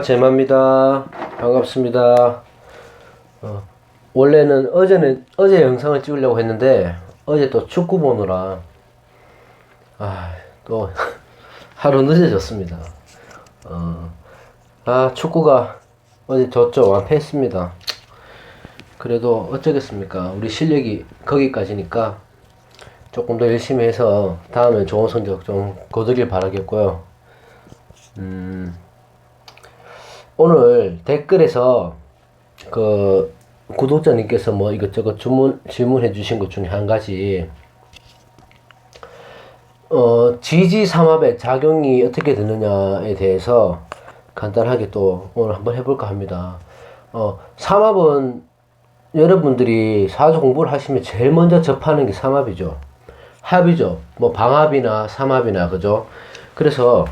제마입니다. 반갑습니다. 원래는 어제 영상을 찍으려고 했는데 어제 또 축구 보느라 또 하루 늦어졌습니다. 축구가 어제 졌죠. 완패했습니다. 그래도 어쩌겠습니까? 우리 실력이 거기까지니까 조금 더 열심히 해서 다음에 좋은 성적 좀 거두길 바라겠고요. 오늘 댓글에서 그 구독자님께서 뭐 이것저것 질문해 주신 것 중에 한 가지, 지지삼합의 작용이 어떻게 되느냐에 대해서 간단하게 또 오늘 한번 해볼까 합니다. 삼합은 여러분들이 사주 공부를 하시면 제일 먼저 접하는 게 삼합이죠. 합이죠. 뭐 방합이나 삼합이나, 그죠? 그래서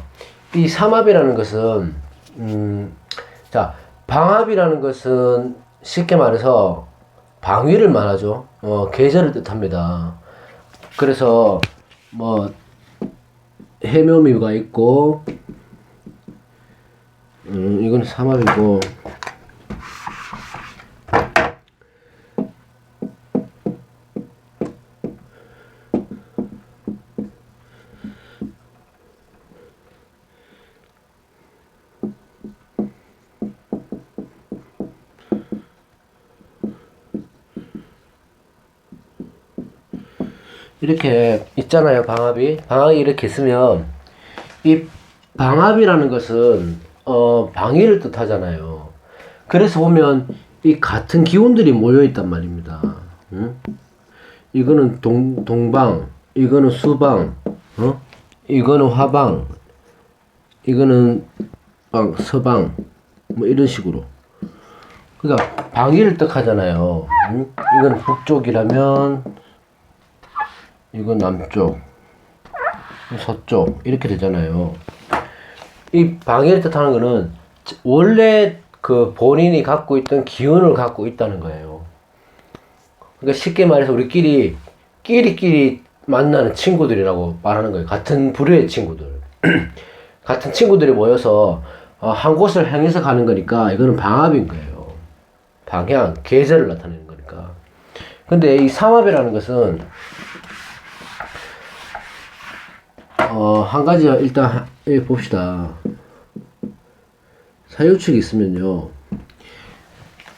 이 삼합이라는 것은 방합이라는 것은 쉽게 말해서 방위를 말하죠. 계절을 뜻합니다. 그래서 뭐 해묘미가 있고, 이건 삼합이고, 이렇게 있잖아요. 방합이 이렇게 있으면, 이 방합이라는 것은 방위를 뜻하잖아요. 그래서 보면 이 같은 기운들이 모여 있단 말입니다. 이거는 동방, 이거는 수방, 이거는 화방, 이거는 서방, 뭐 이런 식으로. 그러니까 방위를 뜻하잖아요. 이거는 북쪽이라면 이건 남쪽, 서쪽, 이렇게 되잖아요. 이 방위를 뜻하는 거는 원래 그 본인이 갖고 있던 기운을 갖고 있다는 거예요. 그러니까 쉽게 말해서 우리끼리 끼리끼리 만나는 친구들이라고 말하는 거예요. 같은 부류의 친구들. 같은 친구들이 모여서 한 곳을 향해서 가는 거니까 이거는 방합인 거예요. 방향, 계절을 나타내는 거니까. 근데 이 삼합이라는 것은 한 가지 일단 봅시다. 사유축이 있으면요,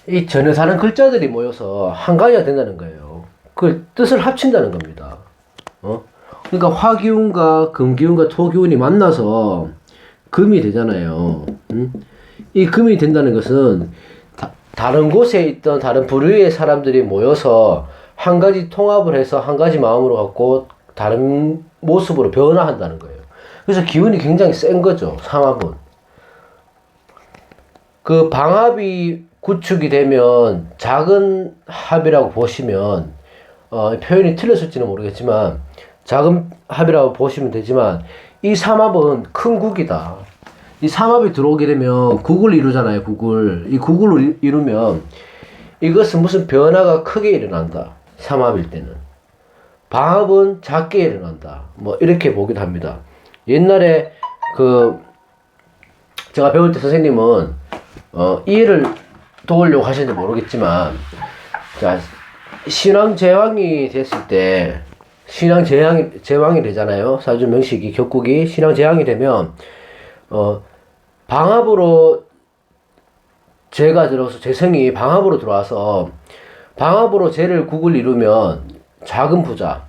이 전에 사는 글자들이 모여서 한 가지가 된다는 거예요. 그 뜻을 합친다는 겁니다. 그러니까 화기운과 금기운과 토기운이 만나서 금이 되잖아요. 이 금이 된다는 것은 다른 곳에 있던 다른 부류의 사람들이 모여서 한 가지 통합을 해서 한 가지 마음으로 갖고 다른 모습으로 변화한다는 거예요. 그래서 기운이 굉장히 센 거죠, 삼합은. 그 방합이 구축이 되면 작은 합이라고 보시면, 표현이 틀렸을지는 모르겠지만 작은 합이라고 보시면 되지만, 이 삼합은 큰 국이다. 이 삼합이 들어오게 되면 국을 이루잖아요. 이 국을 이루면 이것은 무슨 변화가 크게 일어난다, 삼합일 때는. 방합은 작게 일어난다, 뭐 이렇게 보기도 합니다. 옛날에 제가 배울 때 선생님은 이해를 도우려고 하시는지 모르겠지만, 자, 신왕제왕이 됐을 때, 제왕이 되잖아요. 사주 명식이, 격국이 신왕제왕이 되면 방합으로 제가 들어서, 재성이 방합으로 들어와서 방합으로 제를 국을 이루면 작은 부자,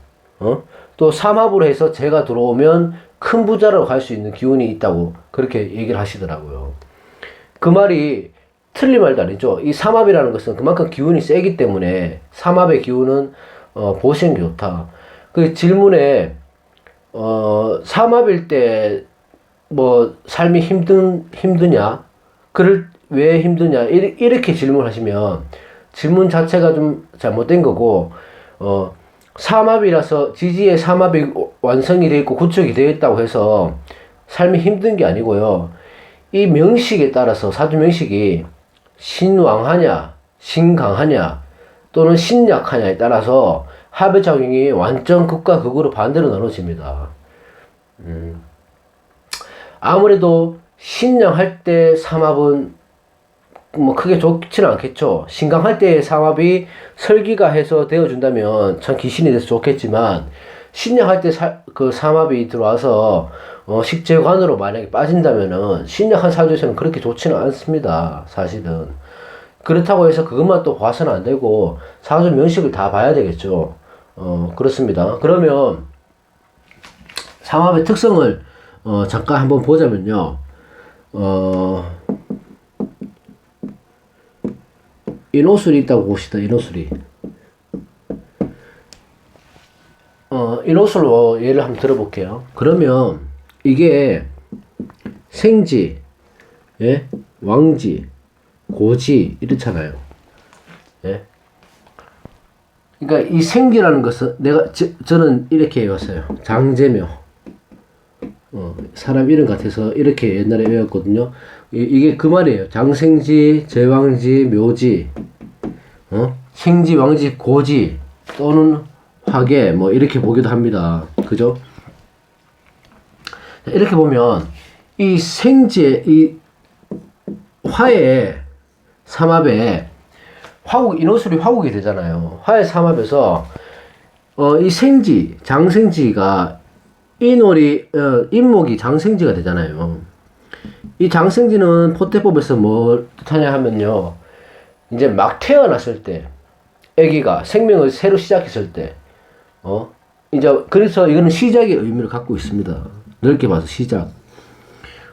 또 삼합으로 해서 제가 들어오면 큰 부자로 갈 수 있는 기운이 있다고 그렇게 얘기를 하시더라고요. 그 말이 틀린 말도 아니죠. 이 삼합이라는 것은 그만큼 기운이 세기 때문에 삼합의 기운은 보시는 게 좋다. 그 질문에 삼합일 때 뭐 삶이 힘드냐? 왜 힘드냐? 이렇게 질문하시면 질문 자체가 좀 잘못된 거고, 삼합이라서 지지의 삼합이 완성이 되어 있고 구축이 되어 있다고 해서 삶이 힘든 게 아니고요. 이 명식에 따라서, 사주 명식이 신왕하냐, 신강하냐, 또는 신약하냐에 따라서 합의 작용이 완전 극과 극으로 반대로 나눠집니다. 아무래도 신령할 때 삼합은 뭐 크게 좋지는 않겠죠. 신강할 때 삼합이 설기가 해서 되어준다면 참 기신이 돼서 좋겠지만, 신령할 때 그 삼합이 들어와서 식재관으로 만약에 빠진다면은 신령한 사주에서는 그렇게 좋지는 않습니다. 사실은. 그렇다고 해서 그것만 또 봐서는 안 되고 사주 명식을 다 봐야 되겠죠. 그렇습니다. 그러면 삼합의 특성을 잠깐 한번 보자면요. 인호술이 있다고 봅시다. 인호술이. 인호술로 예를 한번 들어볼게요. 그러면 이게 생지, 예? 왕지, 고지 이렇잖아요. 예? 그러니까 이 생지라는 것은 저는 이렇게 외웠어요. 장제묘. 사람 이름 같아서 이렇게 옛날에 외웠거든요. 이게 그 말이에요. 장생지, 제왕지, 묘지, 생지, 왕지, 고지 또는 화계 뭐 이렇게 보기도 합니다. 그죠? 이렇게 보면 이 생지의 이 화의 삼합에 화국 인호술이 화국이 되잖아요. 화의 삼합에서 이 생지, 장생지가 인월이 인목이 장생지가 되잖아요. 이 장생지는 포태법에서 뭐 뜻하냐 하면요. 이제 막 태어났을 때, 아기가 생명을 새로 시작했을 때, 이제 그래서 이거는 시작의 의미를 갖고 있습니다. 넓게 봐서 시작.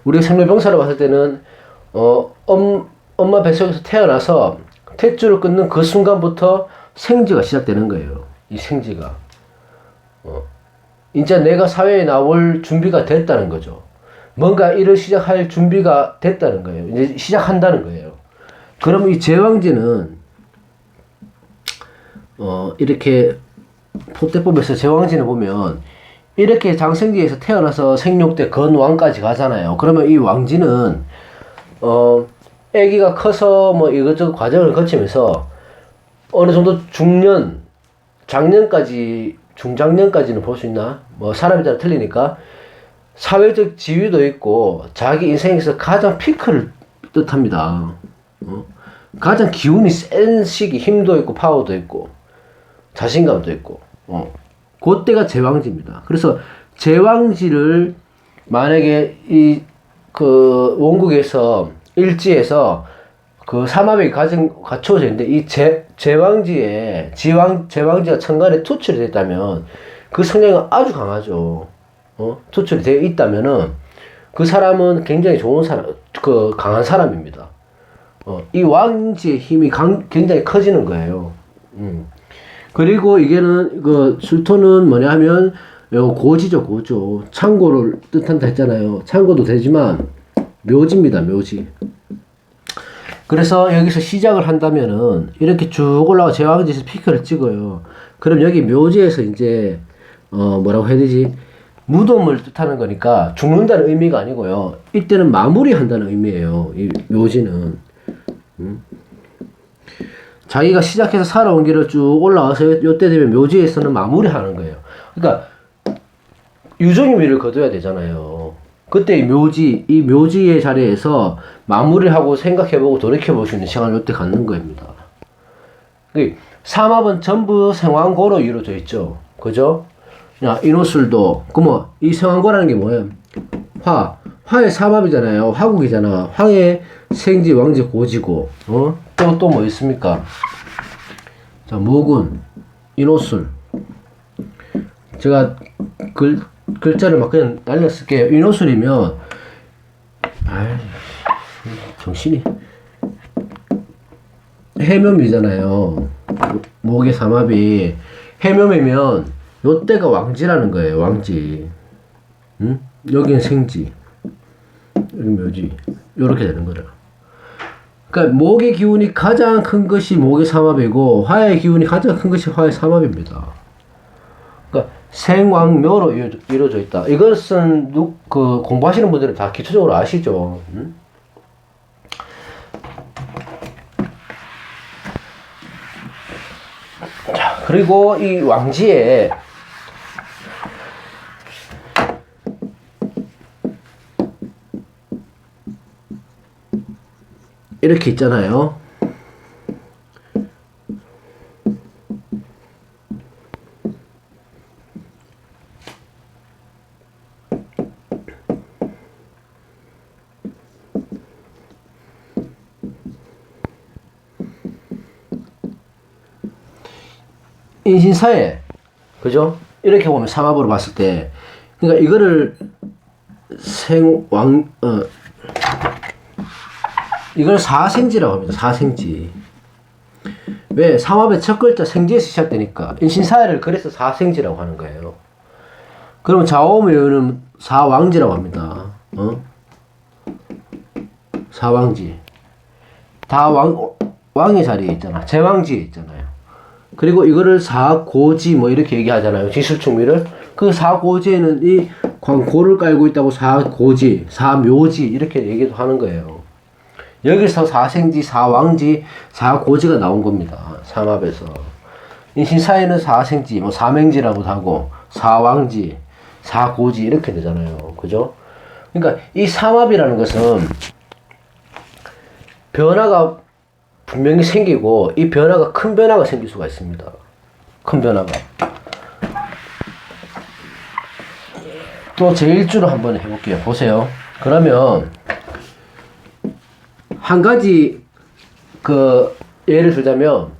우리가 생로병사로 봤을 때는 엄마 뱃속에서 태어나서 탯줄을 끊는 그 순간부터 생지가 시작되는 거예요. 이 생지가. 이제 내가 사회에 나올 준비가 됐다는 거죠. 뭔가 일을 시작할 준비가 됐다는 거예요. 이제 시작한다는 거예요. 그럼 이 제왕지는 이렇게 포태법에서 제왕지를 보면 이렇게 장생지에서 태어나서 생육대 건왕까지 가잖아요. 그러면 이 왕지는 아기가 커서 뭐 이것저것 과정을 거치면서 어느 정도 중년, 장년까지 중장년까지는 볼 수 있나? 뭐 사람에 따라 틀리니까 사회적 지위도 있고 자기 인생에서 가장 피크를 뜻합니다. 가장 기운이 센 시기, 힘도 있고 파워도 있고 자신감도 있고 그때가 제왕지입니다. 그래서 제왕지를 만약에 이 그 원국에서 일지에서 그 삼합이 갖춰져 있는데 이 제왕지에 제왕지가 천간에 투출이 됐다면 그 성향은 아주 강하죠. 투출이 되어 있다면은 그 사람은 굉장히 좋은 사람, 강한 사람입니다. 이 왕지의 힘이 굉장히 커지는 거예요. 그리고 이게는 술토는 뭐냐 하면 고지죠, 고조. 창고를 뜻한다 했잖아요. 창고도 되지만 묘지입니다, 묘지. 그래서 여기서 시작을 한다면은 이렇게 쭉 올라가 제왕지에서 피크를 찍어요. 그럼 여기 묘지에서 이제 뭐라고 해야 되지? 무덤을 뜻하는 거니까 죽는다는 의미가 아니고요. 이때는 마무리한다는 의미예요. 이 묘지는. 자기가 시작해서 살아온 길을 쭉 올라와서 요때 되면 묘지에서는 마무리하는 거예요. 그러니까 유종의 미를 거둬야 되잖아요. 그때 이 묘지의 자리에서 마무리하고 생각해보고 돌이켜볼 수 있는 시간을 요때 갖는 겁니다. 삼합은 전부 생황고로 이루어져 있죠. 그죠? 인호술도, 그러면 이 생황고라는 게 뭐예요? 화의 삼합이잖아요. 화국이잖아. 화의 생지, 왕지, 고지고, 또 뭐 있습니까? 자, 모군, 인호술. 제가 글자를 막 그냥 날렸을게요. 인호술이면, 정신이. 해묘이잖아요. 목의 삼합이. 해묘이면, 요때가 왕지라는 거예요, 왕지. 여기는 생지. 여기 묘지. 요렇게 되는 거죠. 그러니까 목의 기운이 가장 큰 것이 목의 삼합이고 화의 기운이 가장 큰 것이 화의 삼합입니다. 그러니까 생왕묘로 이루어져 있다. 이것은 공부하시는 분들은 다 기초적으로 아시죠. 자, 그리고 이 왕지에 이렇게 있잖아요. 인신사회, 그죠? 이렇게 보면 삼합으로 봤을 때, 그러니까 이거를 이걸 사생지라고 합니다. 사생지. 왜? 삼합의 첫 글자 생지에서 시작되니까 인신사회를 그래서 사생지라고 하는 거예요. 그러면 좌우명은 사왕지라고 합니다. 사왕지. 다 왕의 자리에 있잖아. 제왕지에 있잖아요. 그리고 이거를 사고지 뭐 이렇게 얘기하잖아요. 지술충미를. 그 사고지에는 이 고를 깔고 있다고 사고지, 사묘지 이렇게 얘기도 하는 거예요. 여기서 사생지, 사왕지, 사고지가 나온 겁니다. 삼합에서. 인신사회는 사생지, 뭐 사맹지라고도 하고 사왕지, 사고지 이렇게 되잖아요. 그죠? 그러니까 이 삼합이라는 것은 변화가 분명히 생기고 이 변화가 큰 변화가 생길 수가 있습니다. 큰 변화가. 또 제1주로 한번 해볼게요. 보세요. 그러면 한 가지 예를 들자면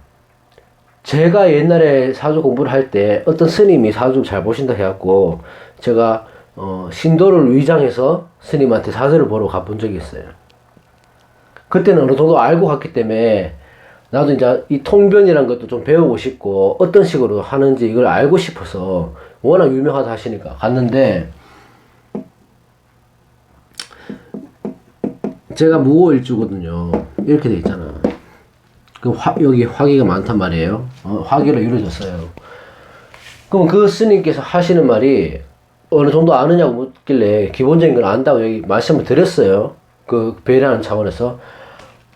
제가 옛날에 사주 공부를 할 때 어떤 스님이 사주 잘 보신다 해갖고 제가 신도를 위장해서 스님한테 사주를 보러 가본 적이 있어요. 그때는 어느 정도 알고 갔기 때문에 나도 이제 이 통변이란 것도 좀 배우고 싶고 어떤 식으로 하는지 이걸 알고 싶어서 워낙 유명하다 하시니까 갔는데 제가 무오일주거든요. 이렇게 돼 있잖아. 여기 화기가 많단 말이에요. 화기로 이루어졌어요. 그럼 그 스님께서 하시는 말이 어느 정도 아느냐고 묻길래 기본적인 걸 안다고 여기 말씀을 드렸어요. 그 배려하는 차원에서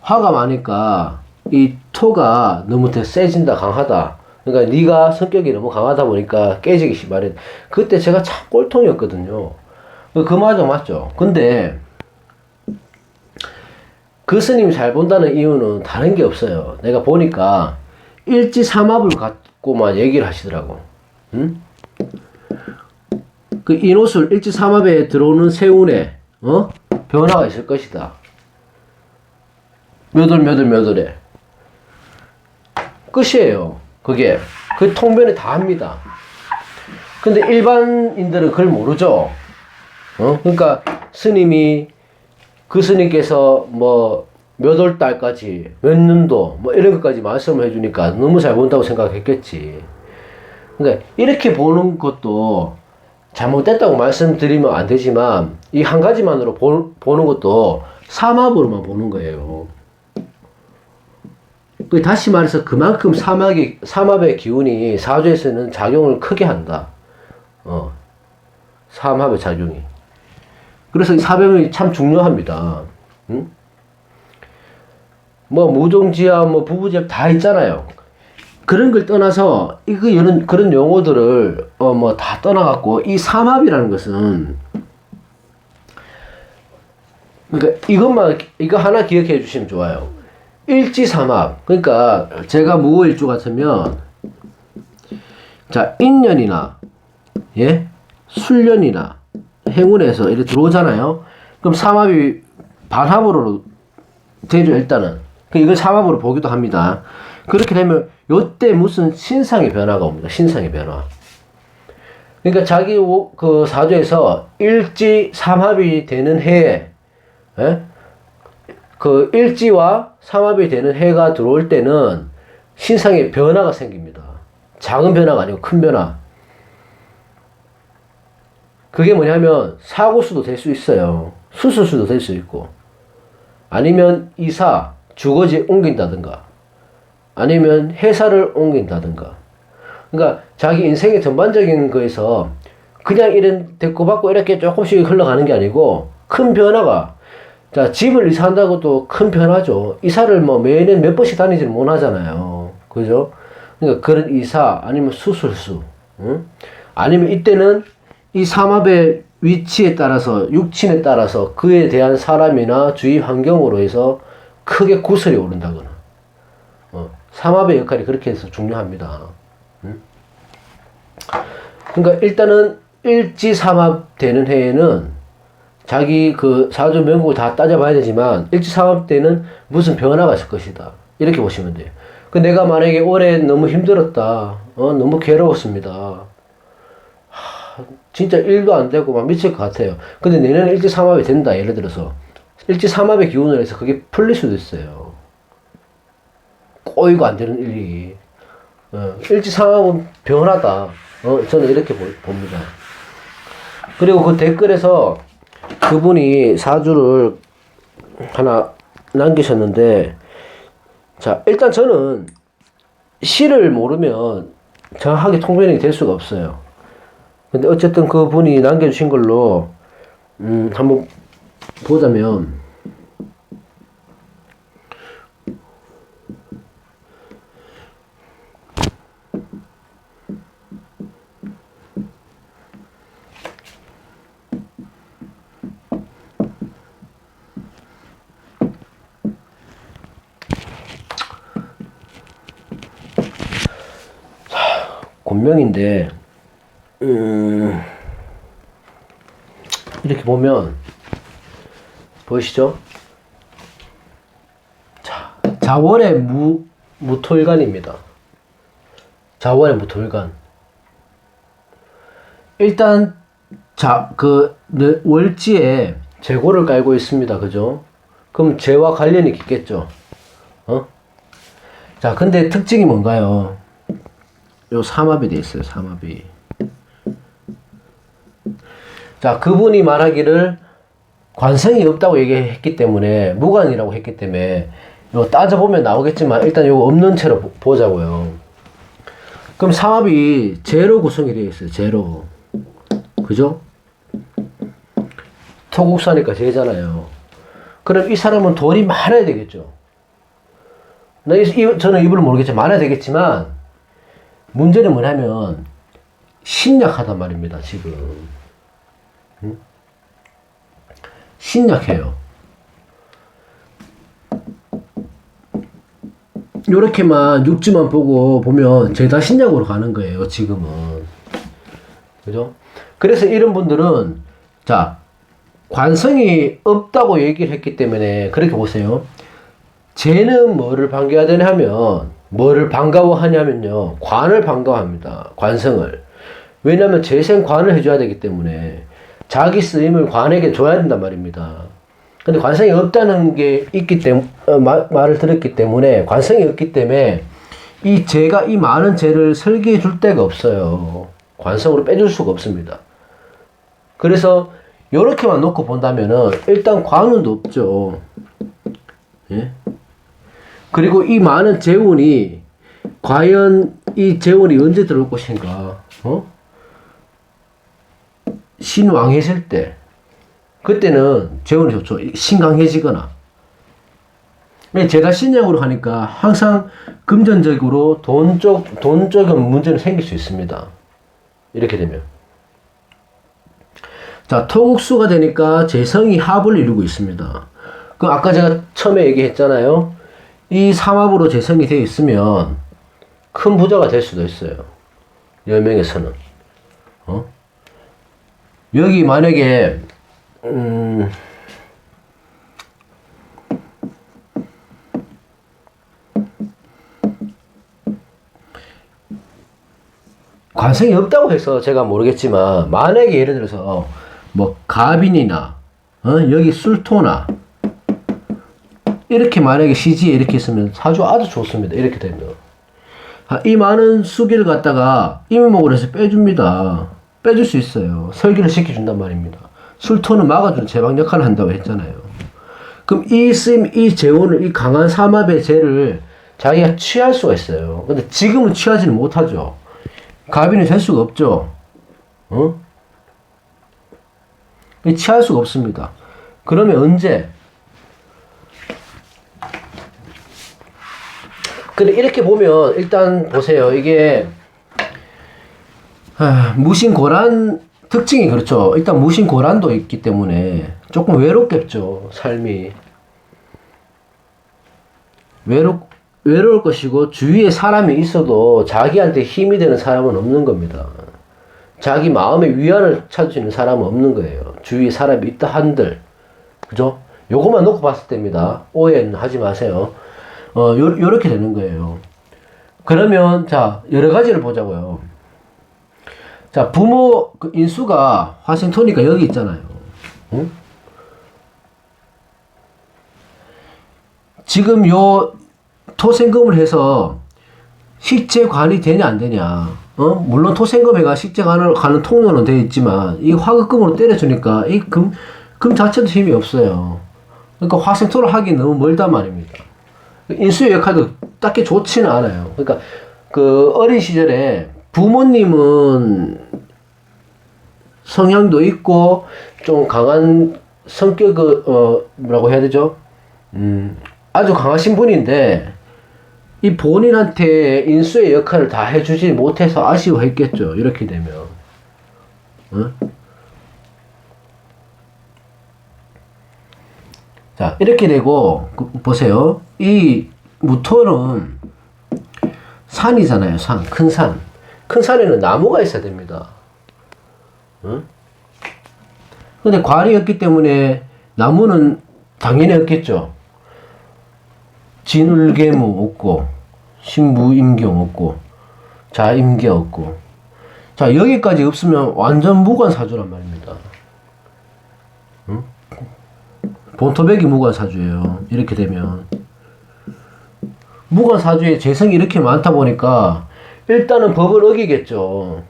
화가 많으니까 이 토가 너무 세진다, 강하다. 그러니까 네가 성격이 너무 강하다 보니까 깨지기 마련. 그때 제가 참 꼴통이었거든요. 그 말도 맞죠. 근데 그 스님이 잘 본다는 이유는 다른 게 없어요. 내가 보니까 일지삼합을 갖고만 얘기를 하시더라고. 응? 그 인호술 일지삼합에 들어오는 세운에 변화가 있을 것이다. 몇 월에 끝이에요. 그게 그 통변에 다 합니다. 근데 일반인들은 그걸 모르죠. 그러니까 그 스님께서 뭐 몇 월 달까지 몇 년도 뭐 이런 것까지 말씀을 해주니까 너무 잘 본다고 생각했겠지. 그러니까 이렇게 보는 것도 잘못됐다고 말씀드리면 안 되지만 이 한 가지만으로 보는 것도 삼합으로만 보는 거예요. 다시 말해서 그만큼 삼합의 기운이 사주에서는 작용을 크게 한다. 삼합의 작용이. 그래서 이 사병이 참 중요합니다. 응? 뭐 무종지압, 뭐 부부지압 다 있잖아요. 그런 걸 떠나서 그런 용어들을 뭐 다 떠나갖고 이 삼합이라는 것은 그러니까 이거 하나 기억해 주시면 좋아요. 일지삼합. 그러니까 제가 무오일주 같으면 자 인년이나 술년이나 행운에서 이렇게 들어오잖아요. 그럼 삼합이 반합으로 되죠. 일단은 이걸 삼합으로 보기도 합니다. 그렇게 되면 요때 무슨 신상의 변화가 옵니다. 신상의 변화. 그러니까 자기 그 사주에서 일지 삼합이 되는 해에 그 일지와 삼합이 되는 해가 들어올 때는 신상의 변화가 생깁니다. 작은 변화가 아니고 큰 변화. 그게 뭐냐면 사고수도 될 수 있어요. 수술수도 될 수 있고 아니면 이사, 주거지 옮긴다든가 아니면 회사를 옮긴다든가. 그러니까 자기 인생의 전반적인 거에서 그냥 이런 대꾸받고 이렇게 조금씩 흘러가는 게 아니고 큰 변화가. 자, 집을 이사한다고 또 큰 변화죠. 이사를 뭐 매년 몇 번씩 다니지는 못하잖아요. 그죠? 그러니까 그런 이사 아니면 수술수, 아니면 이때는 이 삼합의 위치에 따라서 육친에 따라서 그에 대한 사람이나 주위 환경으로 해서 크게 구슬이 오른다거나. 삼합의 역할이 그렇게 해서 중요합니다. 그러니까 일단은 일지삼합 되는 해에는 자기 그 사주 명국을 다 따져봐야 되지만 일지삼합 때는 무슨 변화가 있을 것이다. 이렇게 보시면 돼요. 그 내가 만약에 올해 너무 힘들었다. 너무 괴로웠습니다. 진짜 일도 안 되고 막 미칠 것 같아요. 근데 내년에 일지삼합이 된다. 예를 들어서 일지삼합의 기운을 해서 그게 풀릴 수도 있어요. 꼬이고 안 되는 일이. 일지삼합은 변하다. 저는 이렇게 봅니다. 그리고 그 댓글에서 그분이 사주를 하나 남기셨는데, 자, 일단 저는 시를 모르면 정확하게 통변이 될 수가 없어요. 근데 어쨌든 그분이 남겨주신 걸로, 한번 보자면, 곤명인데, 이렇게 보면, 보이시죠? 자, 자월의 무토일간입니다. 자월의 무토일간. 일단, 월지에 재고를 깔고 있습니다. 그죠? 그럼 재와 관련이 깊겠죠? 자, 근데 특징이 뭔가요? 요 삼합이 돼 있어요. 삼합이. 자, 그분이 말하기를 관성이 없다고 얘기했기 때문에, 무관이라고 했기 때문에, 요 따져보면 나오겠지만, 일단 요거 없는 채로 보자고요. 그럼 삼합이 제로 구성이 되어 있어요. 제로. 그죠? 토국사니까 제잖아요. 그럼 이 사람은 돈이 많아야 되겠죠. 저는 이분을 모르겠지만, 많아야 되겠지만, 문제는 뭐냐면, 신약하단 말입니다, 지금. 신약해요. 요렇게만 육지만 보면 죄다 신약으로 가는 거예요, 지금은. 그죠? 그래서 이런 분들은, 자, 관성이 없다고 얘기를 했기 때문에, 그렇게 보세요. 쟤는 뭐를 반겨야 하면, 뭐를 반가워하냐면요, 관을 반가워합니다. 관성을. 왜냐면 재생관을 해줘야 되기 때문에 자기 쓰임을 관에게 줘야 된단 말입니다. 근데 관성이 없다는 게 있기 때문에, 말을 들었기 때문에, 관성이 없기 때문에 이 재가, 이 많은 재를 설계해 줄 데가 없어요. 관성으로 빼줄 수가 없습니다. 그래서 요렇게만 놓고 본다면은 일단 관운도 없죠. 예? 그리고 이 많은 재운이 과연 이 재운이 언제 들어올 것인가? 신왕해질 때, 그때는 재운이 좋죠. 신강해지거나. 제가 신약으로 하니까 항상 금전적으로 돈 쪽은 문제는 생길 수 있습니다. 이렇게 되면. 자, 토국수가 되니까 재성이 합을 이루고 있습니다. 그 아까 제가 처음에 얘기했잖아요. 이 삼합으로 재성이 되어 있으면 큰 부자가 될 수도 있어요. 여명에서는. 여기 만약에 관성이 없다고 해서 제가 모르겠지만, 만약에 예를 들어서 뭐 갑인이나 여기 술토나 이렇게 만약에 시지에 이렇게 있으면 사주 아주 좋습니다. 이렇게 되면 이 많은 수기를 갖다가 임목으로 해서 빼줍니다. 빼줄 수 있어요. 설계를 시켜준단 말입니다. 술토는 막아주는 제방 역할을 한다고 했잖아요. 그럼 이 재원을, 이 강한 삼합의 재를 자기가 취할 수가 있어요. 근데 지금은 취하지는 못하죠. 갑인이 될 수가 없죠. 취할 수가 없습니다. 그러면 언제? 근데 이렇게 보면 일단 보세요. 이게 무신고란 특징이 그렇죠. 일단 무신고란도 있기 때문에 조금 외롭겠죠, 삶이. 외로울 것이고 주위에 사람이 있어도 자기한테 힘이 되는 사람은 없는 겁니다. 자기 마음의 위안을 찾을 수 있는 사람은 없는 거예요. 주위에 사람이 있다 한들. 그죠? 요것만 놓고 봤을 때입니다. 오해는 하지 마세요. 요렇게 되는 거예요. 그러면, 자, 여러 가지를 보자고요. 자, 부모, 인수가 화생토니까 여기 있잖아요. 응? 지금 요 토생금을 해서 식재관이 되냐 안 되냐. 물론 토생금에가 식재관을 가는 통로는 되어 있지만 이 화급금으로 때려주니까 이 금 자체도 힘이 없어요. 그러니까 화생토를 하기 너무 멀단 말입니다. 인수의 역할도 딱히 좋지는 않아요. 그러니까 그 어린 시절에 부모님은 성향도 있고 좀 강한 성격을 뭐라고 해야 되죠? 아주 강하신 분인데 이 본인한테 인수의 역할을 다 해주지 못해서 아쉬워했겠죠. 이렇게 되면. 자, 이렇게 되고 보세요. 이 무토는 산이잖아요. 산, 큰 산. 큰 산에는 나무가 있어야 됩니다. 근데 관이 없기 때문에 나무는 당연히 없겠죠. 진울개무 없고 신무임경 없고 자임계 없고. 자, 여기까지 없으면 완전 무관사주란 말입니다. 본토백이 무관사주예요. 이렇게 되면 무관사주에 재성이 이렇게 많다 보니까 일단은 법을 어기겠죠.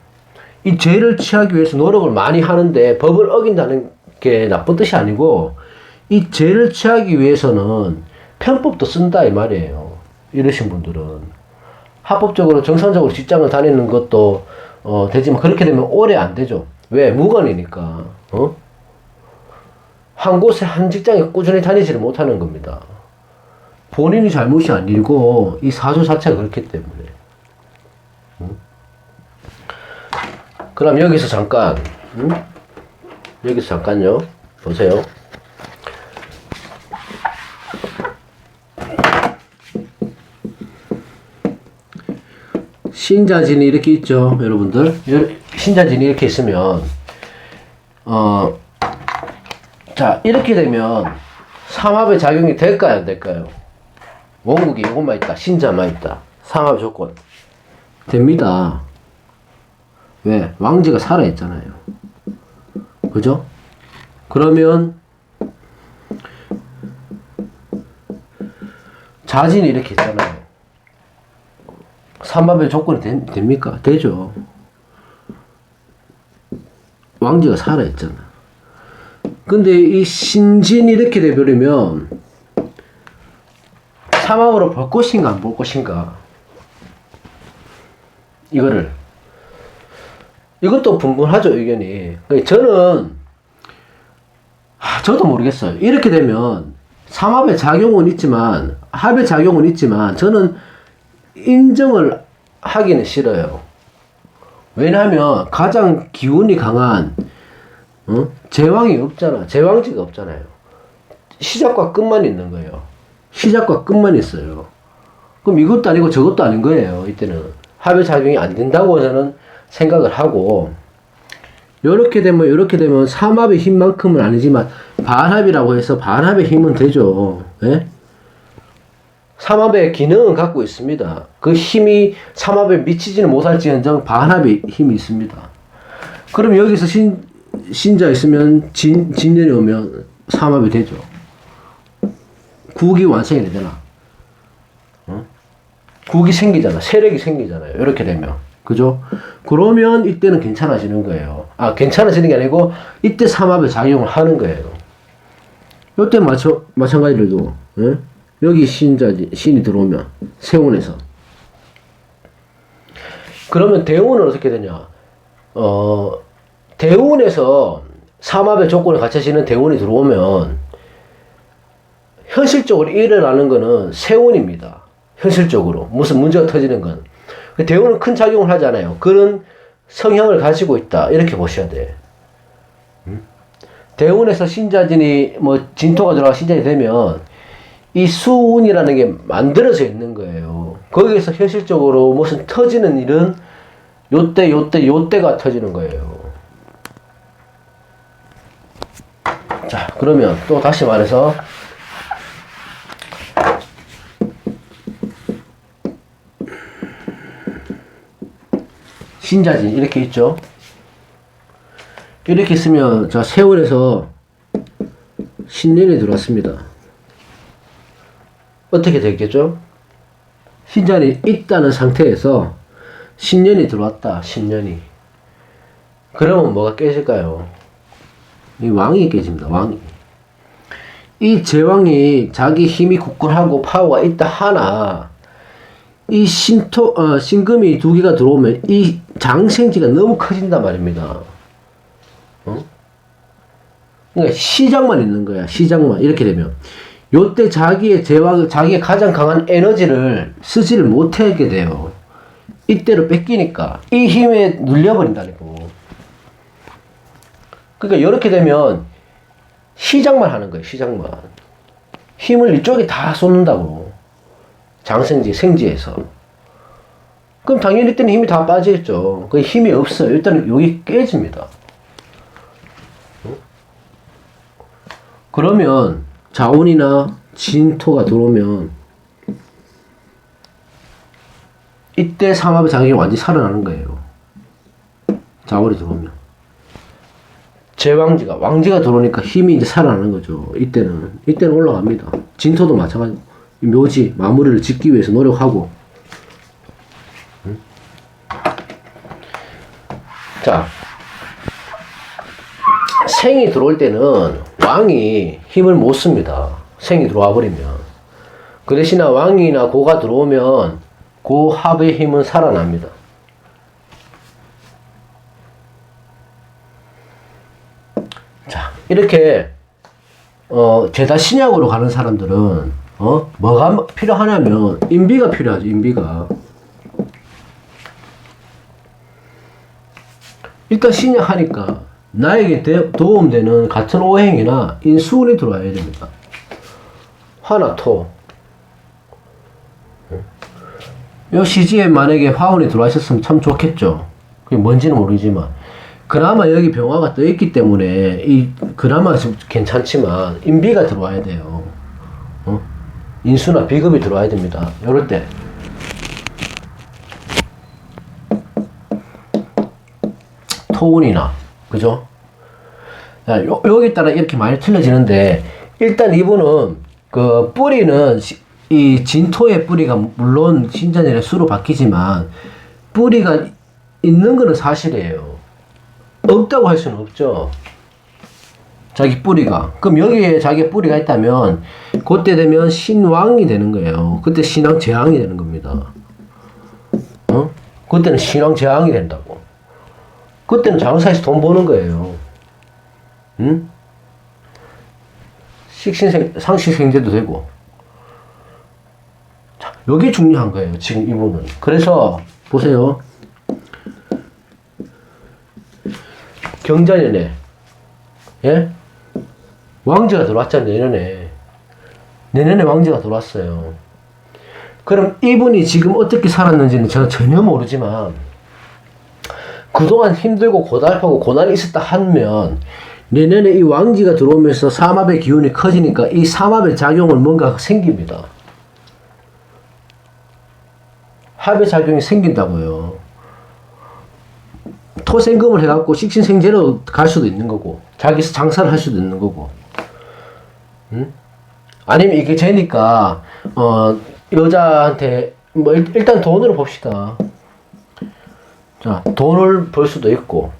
이 죄를 취하기 위해서 노력을 많이 하는데 법을 어긴다는 게 나쁜 뜻이 아니고 이 죄를 취하기 위해서는 편법도 쓴다 이 말이에요. 이러신 분들은 합법적으로 정상적으로 직장을 다니는 것도 되지만 그렇게 되면 오래 안 되죠. 왜? 무관이니까. 한 곳에 한 직장에 꾸준히 다니지를 못하는 겁니다. 본인이 잘못이 아니고 이 사주 자체가 그렇기 때문에. 그럼 여기서 잠깐 여기서 잠깐요. 보세요. 신자진이 이렇게 있죠, 여러분들. 신자진이 이렇게 있으면 자, 이렇게 되면 삼합의 작용이 될까요, 안 될까요? 원국이 이것만 있다, 신자만 있다. 삼합 조건 됩니다. 왜? 왕지가 살아있잖아요. 그죠? 그러면 자진이 이렇게 있잖아요. 삼합의 조건이 됩니까? 되죠. 왕지가 살아있잖아. 근데 이 신진이 이렇게 돼버리면 삼합으로 볼 것인가 안 볼 것인가, 이것도 분분하죠, 의견이. 저는 저도 모르겠어요. 이렇게 되면 삼합의 작용은 있지만 합의 작용은 있지만 저는 인정을 하기는 싫어요. 왜냐하면 가장 기운이 강한 제왕이 없잖아. 제왕지가 없잖아요. 시작과 끝만 있는 거예요. 시작과 끝만 있어요. 그럼 이것도 아니고 저것도 아닌 거예요. 이때는 합의 작용이 안 된다고 저는 생각을 하고, 이렇게 되면 삼합의 힘만큼은 아니지만 반합이라고 해서 반합의 힘은 되죠. 예? 삼합의 기능은 갖고 있습니다. 그 힘이 삼합에 미치지는 못할지언정 반합의 힘이 있습니다. 그럼 여기서 신자 있으면 진년이 오면 삼합이 되죠. 국이 완성이 되잖아. 국이 생기잖아. 세력이 생기잖아요. 이렇게 되면. 그죠? 그러면 이때는 괜찮아지는 거예요. 괜찮아지는 게 아니고 이때 삼합의 작용을 하는 거예요. 이때 마찬가지로 예? 여기 신이 들어오면 세운에서, 그러면 대운은 어떻게 되냐? 대운에서 삼합의 조건을 갖춰지는 대운이 들어오면 현실적으로 일어나는 거는 세운입니다. 현실적으로 무슨 문제가 터지는 건 대운은 큰 작용을 하잖아요. 그런 성향을 가지고 있다, 이렇게 보셔야 돼. 대운에서 신자진이 진토가 들어가 신자진이 되면 이 수운이라는 게 만들어져 있는 거예요. 거기에서 현실적으로 무슨 터지는 일은 요때가 터지는 거예요. 자, 그러면 또 다시 말해서 신자진 이렇게 있죠. 이렇게 있으면 자, 세월에서 신년이 들어왔습니다. 어떻게 되겠죠? 신자는 있다는 상태에서 신년이 들어왔다. 신년이. 그러면 뭐가 깨질까요? 이 왕이 깨집니다. 왕이. 이 제왕이 자기 힘이 굳건하고 파워가 있다 하나 이 신금이 두 개가 들어오면 이 장생지가 너무 커진단 말입니다. 그러니까 시장만 있는 거야. 시장만. 이렇게 되면 요때 자기의 자기의 가장 강한 에너지를 쓰지를 못하게 돼요. 이때로 뺏기니까 이 힘에 눌려버린다니까. 그러니까 이렇게 되면 시장만 하는 거예요. 시장만. 힘을 이쪽에 다 쏟는다고. 장생지, 생지에서. 그럼 당연히 이때는 힘이 다 빠지겠죠. 그 힘이 없어요. 일단은 여기 깨집니다. 그러면 자원이나 진토가 들어오면 이때 삼합의 자격이 완전히 살아나는 거예요. 자원이 들어오면. 왕지가 들어오니까 힘이 이제 살아나는 거죠. 이때는 올라갑니다. 진토도 마찬가지고. 묘지, 마무리를 짓기 위해서 노력하고. 자, 생이 들어올 때는 왕이 힘을 못 씁니다. 생이 들어와 버리면. 그 대신에 왕이나 고가 들어오면 그 합의 힘은 살아납니다. 자, 이렇게 죄다 신약으로 가는 사람들은 뭐가 필요하냐면 인비가 필요하죠. 인비가. 일단 신약하니까 나에게 도움되는 같은 오행이나 인수운이 들어와야 됩니다. 화나 토. 요 시지에 만약에 화운이 들어와 있었으면 참 좋겠죠. 그게 뭔지는 모르지만 그나마 여기 병화가 떠 있기 때문에 그나마 좀 괜찮지만 인비가 들어와야 돼요. 인수나 비급이 들어와야 됩니다. 요럴 때 토운이나 그죠? 여기 따라 이렇게 많이 틀려지는데 일단 이분은 그 뿌리는 이 진토의 뿌리가 물론 신자년의 수로 바뀌지만 뿌리가 있는 거는 사실이에요. 없다고 할 수는 없죠. 자기 뿌리가. 그럼 여기에 자기 뿌리가 있다면 그때 되면 신왕이 되는 거예요. 그때 신왕 재왕이 되는 겁니다. 그때는 신왕 재왕이 된다고. 그때는 장사에서 돈 버는 거예요. 응? 상식생제도 되고. 자, 여기 중요한 거예요. 지금 이분은. 그래서 보세요. 경자년에 예? 왕지가 들어왔잖아요. 내년에 왕지가 들어왔어요. 그럼 이분이 지금 어떻게 살았는지는 제가 전혀 모르지만 그동안 힘들고 고달프고 고난이 있었다 하면 내년에 이 왕지가 들어오면서 삼합의 기운이 커지니까 이 삼합의 작용을 뭔가 생깁니다. 합의 작용이 생긴다고요. 토생금을 해갖고 식신생제로 갈 수도 있는 거고 자기서 장사를 할 수도 있는 거고. 아니면 이게 재니까 여자한테 뭐 일단 돈으로 봅시다. 자, 돈을 벌 수도 있고,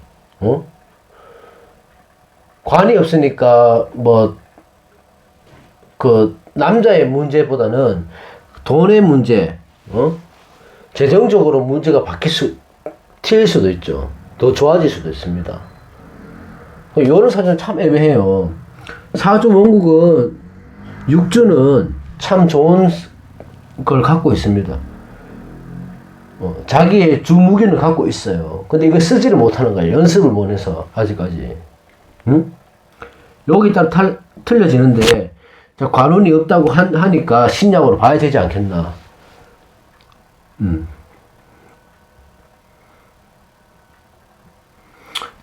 관이 없으니까, 남자의 문제보다는 돈의 문제, 재정적으로 문제가 튈 수도 있죠. 더 좋아질 수도 있습니다. 이런 사주는 참 애매해요. 사주 원국은, 육주는 참 좋은 걸 갖고 있습니다. 자기의 주무기는 갖고 있어요. 근데 이거 쓰지를 못하는 거예요. 연습을 못 해서, 아직까지. 여기 따라 틀려지는데, 자, 관운이 없다고 하니까 신약으로 봐야 되지 않겠나.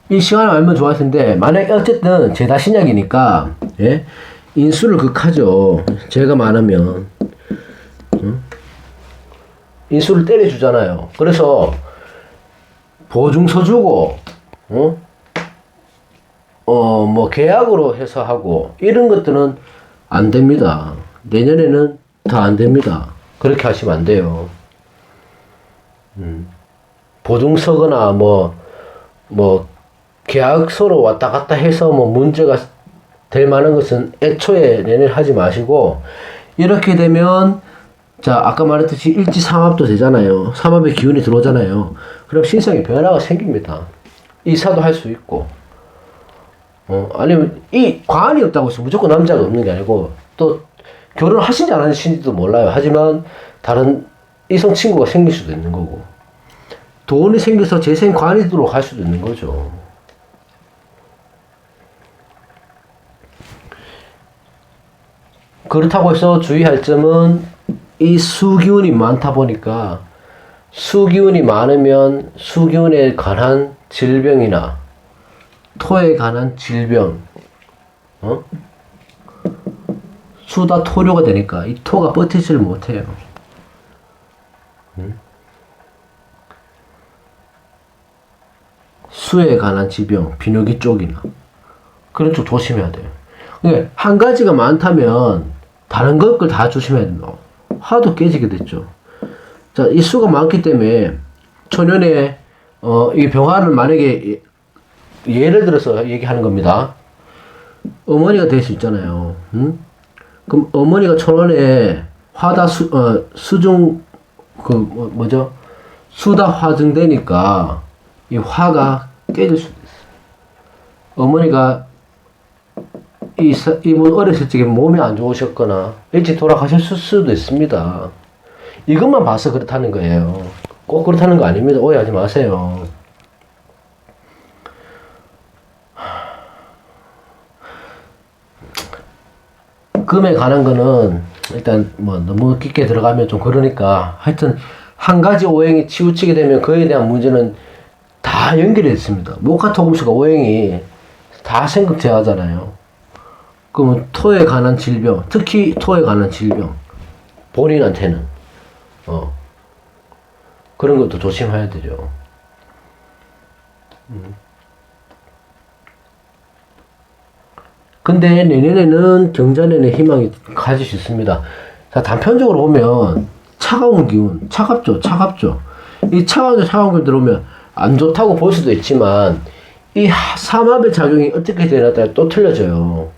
이 시간을 알면 좋았을 텐데, 만약에 어쨌든 죄다 신약이니까, 예? 인수를 극하죠. 죄가 많으면. 인수를 때려주잖아요. 그래서, 보증서 주고, 뭐, 계약으로 해서 하고, 이런 것들은 안 됩니다. 내년에는 더 안 됩니다. 그렇게 하시면 안 돼요. 보증서거나 계약서로 왔다 갔다 해서 문제가 될 만한 것은 애초에 내내 하지 마시고, 이렇게 되면, 자, 아까 말했듯이 일지삼합도 되잖아요. 삼합의 기운이 들어오잖아요. 그럼 신성의 변화가 생깁니다. 이사도 할 수 있고, 아니면 이 과안이 없다고 해서 무조건 남자가 없는 게 아니고, 또 결혼하신지 안 하신지도 몰라요. 하지만 다른 이성 친구가 생길 수도 있는 거고, 돈이 생겨서 재생 관이도록 할 수도 있는 거죠. 그렇다고 해서 주의할 점은 이 수기운이 많다 보니까, 수기운이 많으면 수기운에 관한 질병이나 토에 관한 질병, 수다 토료가 되니까 이 토가 버티지를 못해요. 수에 관한 질병, 비뇨기 쪽이나 그런 쪽 조심해야 돼요. 그러니까 한 가지가 많다면 다른 것들 다 조심해야 됩니다. 화도 깨지게 됐죠. 자, 이 수가 많기 때문에 초년에 이 병화를 만약에 예를 들어서 얘기하는 겁니다. 어머니가 될 수 있잖아요. 그럼 어머니가 초년에 화다 수중 수다 화증되니까 이 화가 깨질 수도 있어요. 어머니가 이분 어렸을 적에 몸이 안 좋으셨거나 일찍 돌아가셨을 수도 있습니다. 이것만 봐서 그렇다는 거예요. 꼭 그렇다는 거 아닙니다. 오해하지 마세요. 금에 관한 거는 일단 너무 깊게 들어가면 좀 그러니까, 하여튼 한 가지 오행이 치우치게 되면 그에 대한 문제는 다 연결이 있습니다. 목화토금수가 오행이 다 생극제하잖아요. 그러면 토에 관한 질병, 특히 토에 관한 질병, 본인한테는 그런 것도 조심해야 되죠. 근데 내년에는 경자년의 희망이 가질 수 있습니다. 자, 단편적으로 보면 차가운 기운, 차갑죠. 이 차가운 기운 들어오면 안 좋다고 볼 수도 있지만, 이 삼합의 작용이 어떻게 되냐에 따라 또 틀려져요.